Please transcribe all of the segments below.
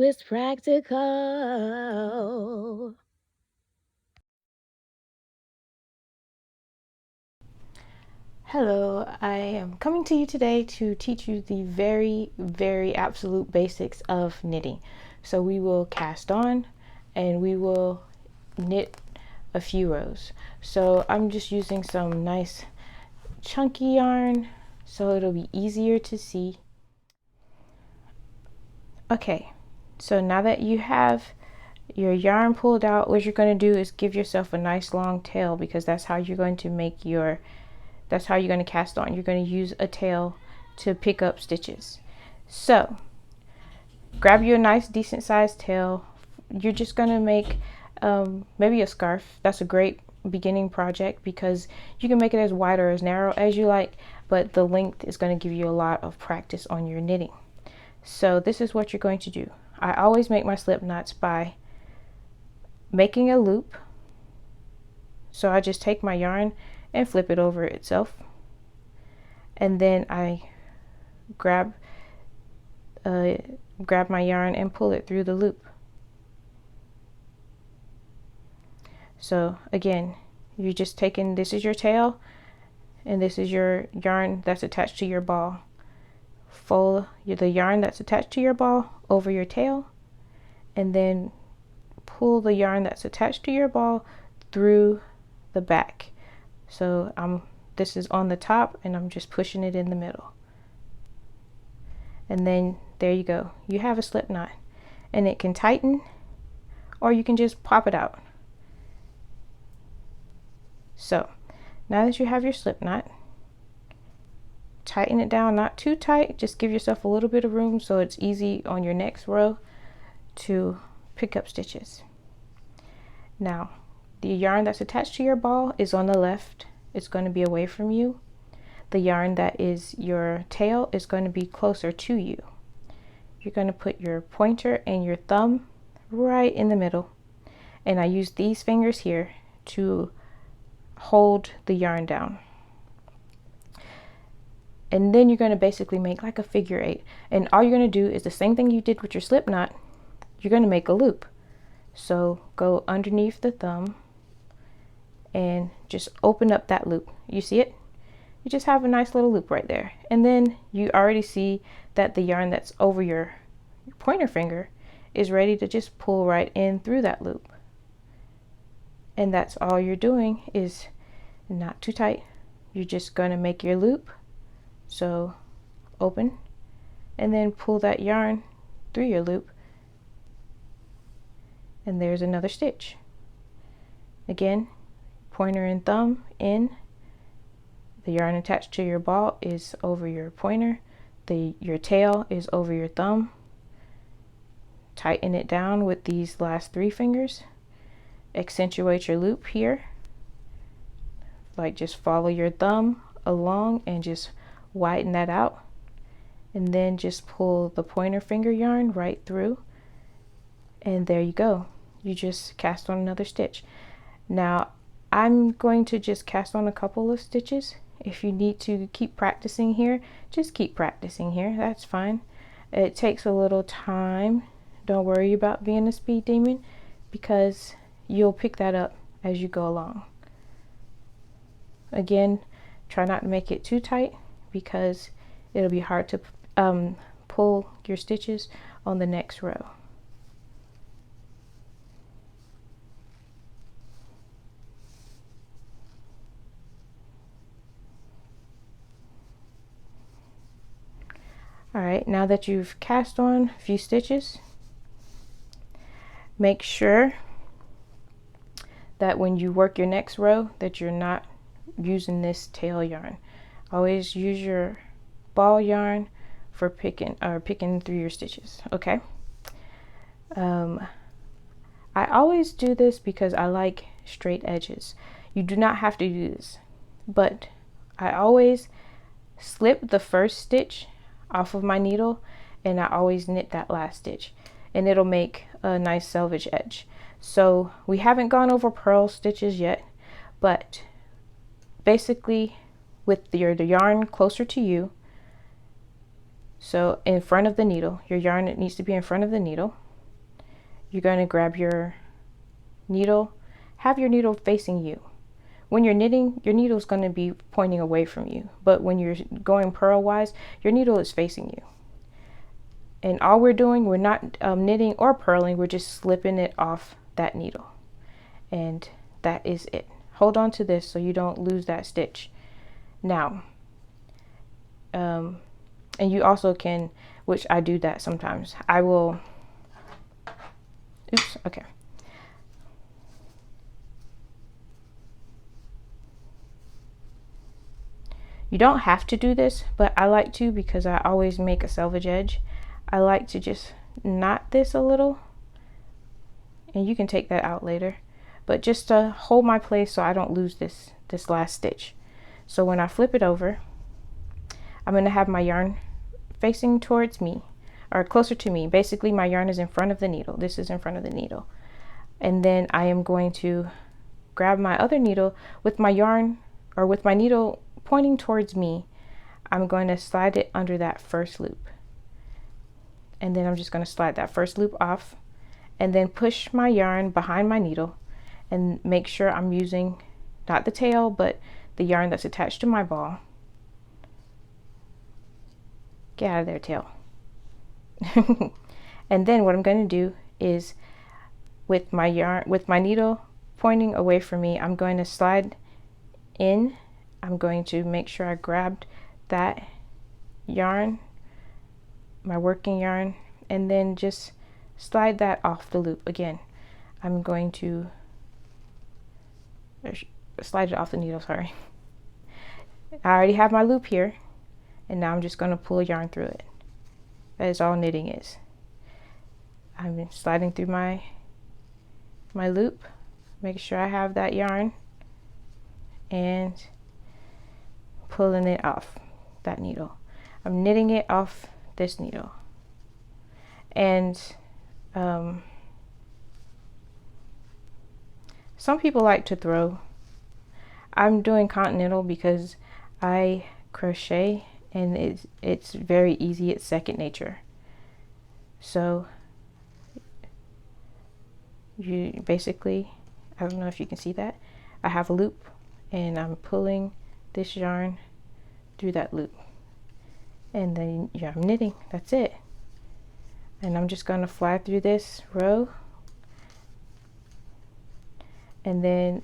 is practical. Hello, I am coming to you today to teach you the very absolute basics of knitting. So we will cast on and we will knit a few rows. So I'm just using some nice chunky yarn so it'll be easier to see. Okay, so now that you have your yarn pulled out, what you're going to do is give yourself a nice long tail, because that's how you're going to cast on. You're going to use a tail to pick up stitches. So grab you a nice decent sized tail. You're just going to make maybe a scarf. That's a great beginning project because you can make it as wide or as narrow as you like, but the length is going to give you a lot of practice on your knitting. So this is what you're going to do. I always make my slip knots by making a loop. So I just take my yarn and flip it over itself, and then I grab my yarn and pull it through the loop. So again, you're just taking, this is your tail and this is your yarn that's attached to your ball. Fold the yarn that's attached to your ball over your tail, and then pull the yarn that's attached to your ball through the back. So this is on the top and I'm just pushing it in the middle. And then there you go. You have a slip knot, and it can tighten or you can just pop it out. So now that you have your slip knot, tighten it down, not too tight, just give yourself a little bit of room so it's easy on your next row to pick up stitches. Now the yarn that's attached to your ball is on the left. It's going to be away from you. The yarn that is your tail is going to be closer to you. You're going to put your pointer and your thumb right in the middle, and I use these fingers here to hold the yarn down. And then you're going to basically make like a figure 8, and all you're going to do is the same thing you did with your slip knot. You're going to make a loop. So go underneath the thumb and just open up that loop. You see it? You just have a nice little loop right there, and then you already see that the yarn that's over your pointer finger is ready to just pull right in through that loop. And that's all you're doing, is not too tight. You're just going to make your loop. So open and then pull that yarn through your loop, and there's another stitch. Again, pointer and thumb in. The yarn attached to your ball is over your pointer. Your tail is over your thumb. Tighten it down with these last 3 fingers. Accentuate your loop here. Like, just follow your thumb along and just widen that out. And then just pull the pointer finger yarn right through. And there you go. You just cast on another stitch. Now, I'm going to just cast on a couple of stitches. If you need to keep practicing here, just keep practicing here. That's fine. It takes a little time. Don't worry about being a speed demon, because you'll pick that up as you go along. Again, try not to make it too tight, because it'll be hard to pull your stitches on the next row. Alright, now that you've cast on a few stitches, make sure that when you work your next row that you're not using this tail yarn. Always use your ball yarn for picking through your stitches. Okay. I always do this because I like straight edges. You do not have to do this, but I always slip the first stitch off of my needle, and I always knit that last stitch, and it'll make a nice selvage edge. So we haven't gone over purl stitches yet, but basically with the yarn closer to you, so in front of the needle, your yarn, it needs to be in front of the needle. you're going to grab your needle, have your needle facing you. When you're knitting, your needle is going to be pointing away from you, but when you're going purlwise, your needle is facing you. And all we're doing, we're not knitting or purling, we're just slipping it off that needle. And that is it. Hold on to this so you don't lose that stitch. Now, and you also can, which I do that sometimes, I will, oops, okay. You don't have to do this, but I like to because I always make a selvage edge. I like to just knot this a little, and you can take that out later, but just to hold my place so I don't lose this last stitch. So when I flip it over, I'm going to have my yarn facing towards me, or closer to me. Basically my yarn is in front of the needle. This is in front of the needle. And then I am going to grab my other needle with my yarn, or with my needle pointing towards me. I'm going to slide it under that first loop. And then I'm just going to slide that first loop off, and then push my yarn behind my needle and make sure I'm using not the tail, but the yarn that's attached to my ball. Get out of there, tail. And then what I'm going to do is, with my yarn, with my needle pointing away from me, I'm going to slide in. I'm going to make sure I grabbed that yarn, my working yarn, and then just slide that off the loop. Again, I'm going to slide it off the needle, sorry. I already have my loop here, and now I'm just going to pull yarn through it. That is all knitting is. I'm sliding through my loop, making sure I have that yarn, and pulling it off that needle. I'm knitting it off this needle. And some people like to throw. I'm doing continental because I crochet, and it's very easy. It's second nature. So you basically, I don't know if you can see that, I have a loop and I'm pulling this yarn through that loop, and then I'm knitting. That's it. And I'm just going to fly through this row and then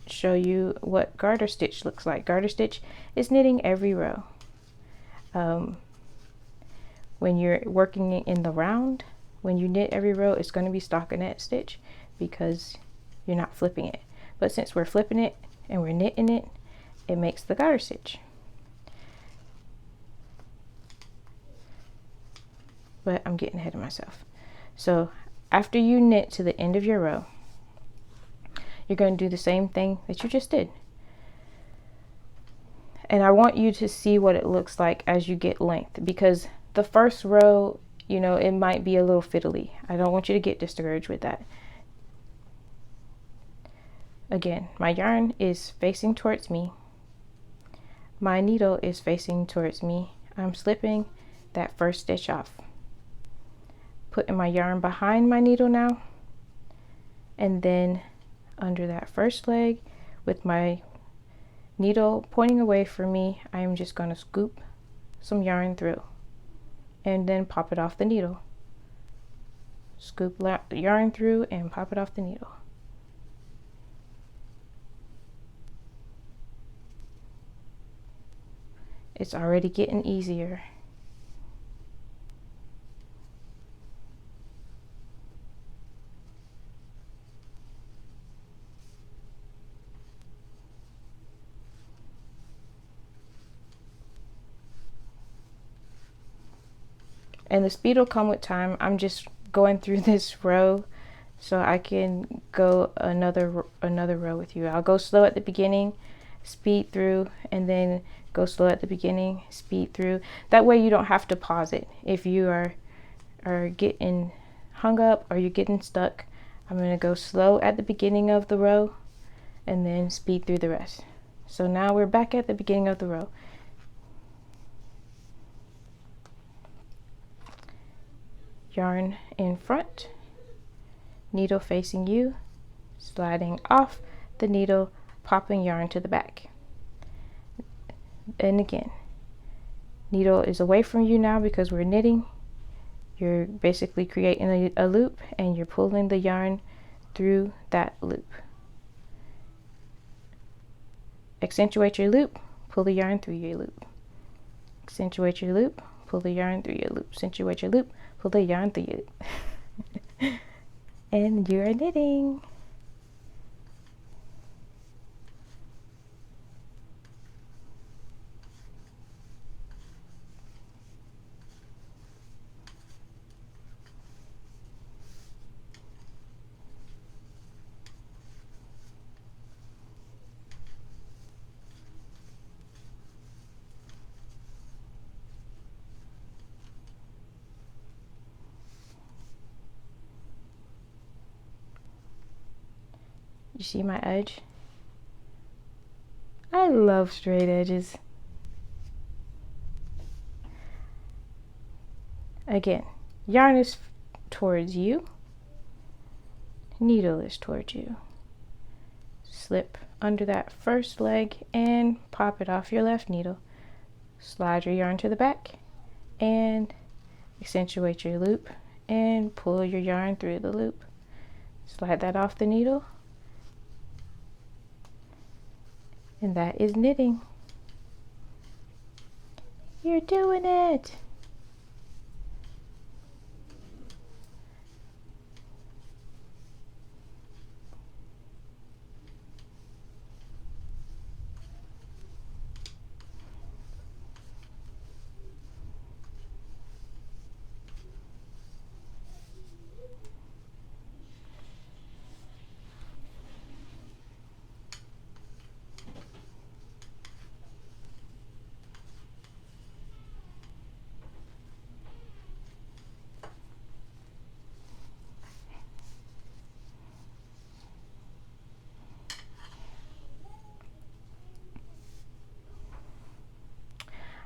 show you what garter stitch looks like. Garter stitch is knitting every row. When you're working in the round, when you knit every row, it's going to be stockinette stitch because you're not flipping it. But since we're flipping it and we're knitting it, it makes the garter stitch. But I'm getting ahead of myself. So after you knit to the end of your row, you're going to do the same thing that you just did. And I want you to see what it looks like as you get length, because the first row, you know, it might be a little fiddly. I don't want you to get discouraged with that. Again, my yarn is facing towards me. My needle is facing towards me. I'm slipping that first stitch off. Putting my yarn behind my needle now, and then under that first leg with my needle pointing away from me, I am just going to scoop some yarn through and then pop it off the needle. Scoop yarn through and pop it off the needle. It's already getting easier. And the speed will come with time. I'm just going through this row so I can go another row with you. I'll go slow at the beginning, speed through, and then go slow at the beginning, speed through. That way you don't have to pause it. If you are getting hung up or you're getting stuck, I'm going to go slow at the beginning of the row and then speed through the rest. So now we're back at the beginning of the row. Yarn in front, needle facing you, sliding off the needle, popping yarn to the back. And again, needle is away from you now because we're knitting. You're basically creating a loop and you're pulling the yarn through that loop. Accentuate your loop, pull the yarn through your loop. Accentuate your loop, pull the yarn through your loop. Accentuate your loop, pull the yarn through your loop. And you are knitting. You see my edge? I love straight edges. Again, yarn is towards you, needle is towards you. Slip under that first leg and pop it off your left needle. Slide your yarn to the back and accentuate your loop and pull your yarn through the loop. Slide that off the needle. And that is knitting. You're doing it.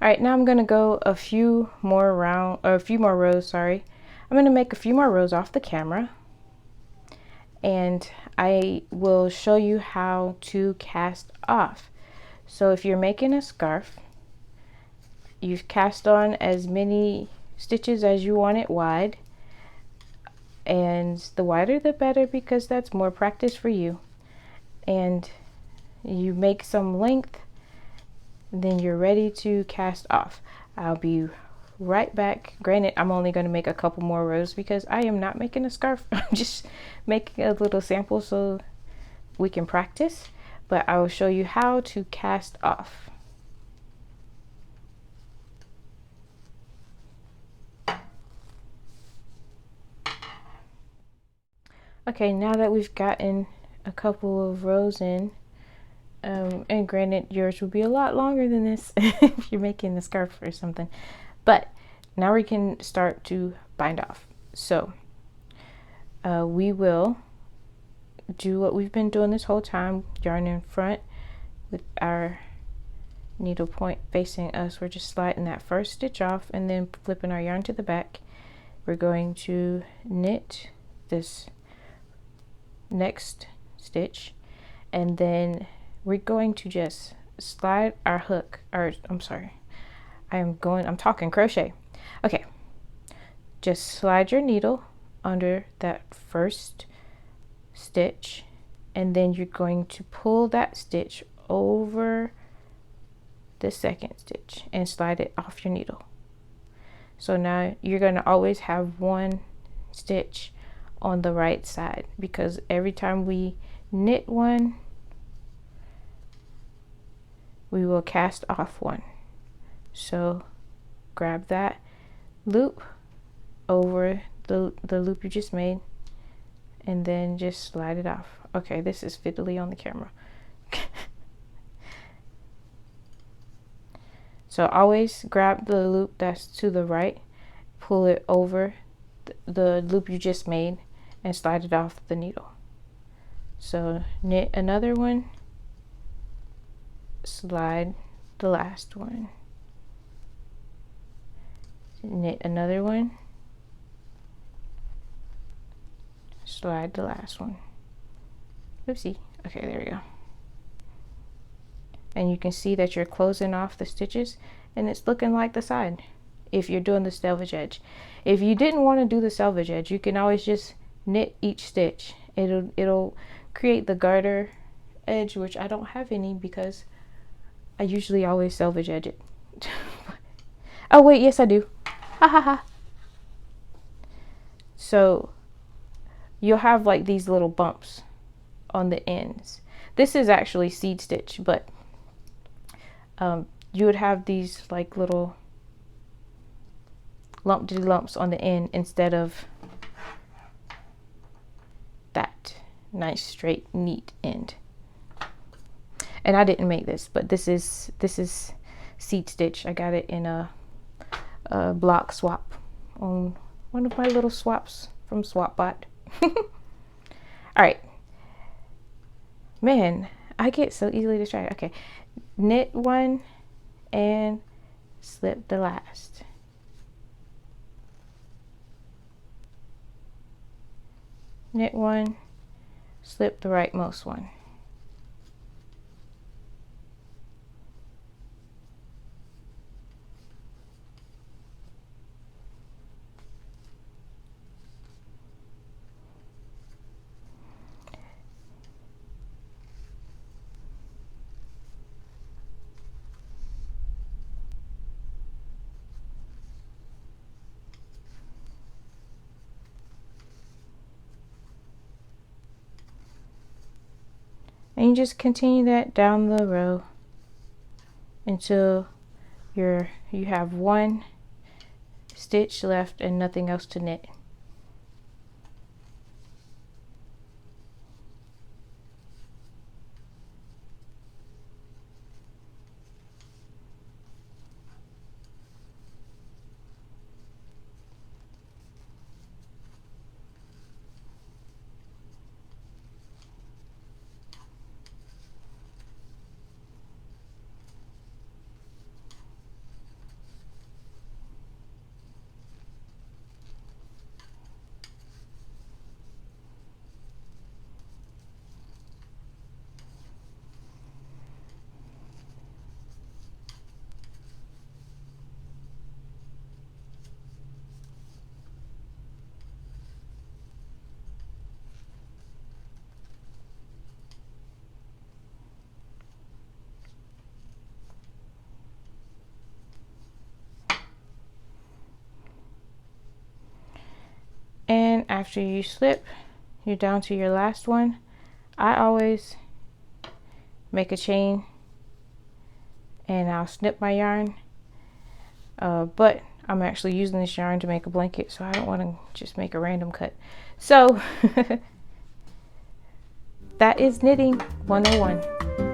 All right, now I'm gonna go a few more rows, sorry. I'm gonna make a few more rows off the camera and I will show you how to cast off. So if you're making a scarf, you've cast on as many stitches as you want it wide, and the wider the better because that's more practice for you. And you make some length, then you're ready to cast off. I'll be right back. Granted, I'm only going to make a couple more rows because I am not making a scarf. I'm just making a little sample so we can practice, but I will show you how to cast off. Okay, now that we've gotten a couple of rows in, and granted yours will be a lot longer than this if you're making a scarf or something, but now we can start to bind off. So we will do what we've been doing this whole time, yarn in front with our needle point facing us. We're just sliding that first stitch off and then flipping our yarn to the back. We're going to knit this next stitch and then we're going to just slide our hook, or I'm sorry, I'm talking crochet. Okay, just slide your needle under that first stitch and then you're going to pull that stitch over the second stitch and slide it off your needle. So now you're going to always have one stitch on the right side because every time we knit one, we will cast off one. So grab that loop over the loop you just made and then just slide it off. Okay, this is fiddly on the camera. So always grab the loop that's to the right, pull it over the loop you just made and slide it off the needle. So knit another one, slide the last one, knit another one, slide the last one. Oopsie. Okay, there we go. And you can see that you're closing off the stitches and it's looking like the side if you're doing the selvage edge. If you didn't want to do the selvage edge, you can always just knit each stitch. It'll create the garter edge, which I don't have any because I usually always selvage edge it. Oh wait, yes I do. Ha ha ha. So you'll have like these little bumps on the ends. This is actually seed stitch, but you would have these like little lumpy lumps on the end instead of that nice straight neat end. And I didn't make this, but this is seed stitch. I got it in a block swap on one of my little swaps from Swapbot. All right, man, I get so easily distracted. Okay, knit one and slip the last. Knit one, slip the rightmost one. And you just continue that down the row until you have one stitch left and nothing else to knit. And after you slip, you're down to your last one. I always make a chain and I'll snip my yarn, but I'm actually using this yarn to make a blanket, so I don't want to just make a random cut. So that is knitting 101.